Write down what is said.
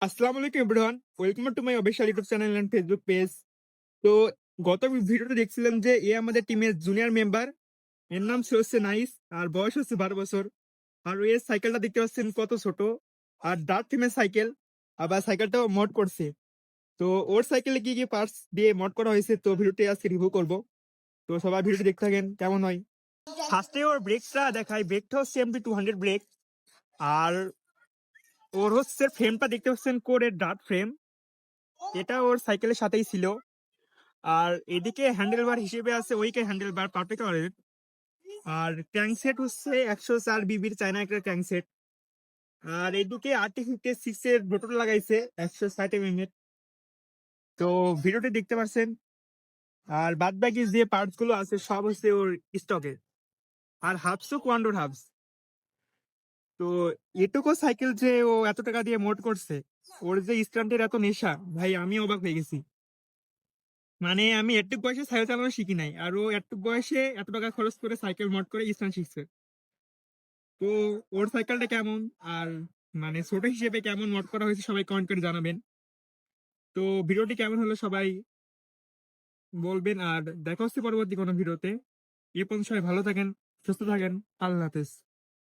আসসালামু আলাইকুম everyone. Welcome to my official YouTube channel and Facebook page. তো গত ভিডিওতে দেখছিলাম যে আমাদের টিমের জুনিয়র মেম্বার। এর নাম হচ্ছে নাইস আর বয়স হচ্ছে 12 বছর। আর এর সাইকেলটা দেখতে পাচ্ছেন কত ছোট আর ডার্ক থিমের সাইকেল। আবার সাইকেলটাও মড করছে। তো ওর সাইকেলে কি কি পার্টস দিয়ে মড করা হয়েছে তো ভিডিওটি আজকে রিভিউ করব। তো সবাই ভিডিওটি দেখতে থাকেন কেমন হয়। ফার্স্টে ওর ব্রেকটা দেখায়, ব্রেকটা হচ্ছে MT-200 ব্রেক। আর ওর হচ্ছে ফ্রেমটা দেখতে পাচ্ছেন কোরের ডার্ক ফ্রেম, এটা ওর সাইকেলের সাথেই ছিল। আর এদিকে হ্যান্ডেল বার হিসেবে আছে ওইকে হ্যান্ডেল বার পারফেক্ট কালারের। আর ক্র্যাঙ্কসেট হচ্ছে 104 বিবির চায়না একটা ক্র্যাঙ্কসেট। আর এদিকে RT-56 এর ব্রোটন লাগাইছে 160 এর। তো ভিডিওটি দেখতে পাচ্ছেন। আর বাদ বাকি যে পার্টস গুলো আছে সব হচ্ছে ওর স্টকে। আর হাবসও কোয়ান্ডোর হাবস। তো এটুকু সাইকেল যে ও এত টাকা দিয়ে মোড করছে, ওর যে স্ট্যান্ডের এত নেশা ভাই, আমি অবাক হয়ে গেছি। মানে আমি এটুক বয়সে সাইকেল চালানো শিখি নাই, আর ও এটুক বয়সে এত টাকা খরচ করে সাইকেল মড করে স্টান্ট শিখছে। তো ওর সাইকেলটা কেমন আর মানে ছোট হিসেবে কেমন মড করা হয়েছে সবাই কমেন্ট করে জানাবেন। তো ভিডিওটি কেমন হলো সবাই বলবেন, আর দেখা হচ্ছে পরবর্তী কোনো ভিডিওতে। এ পর্যন্ত সবাই ভালো থাকেন, সুস্থ থাকেন। আল্লাহ হাফেজ।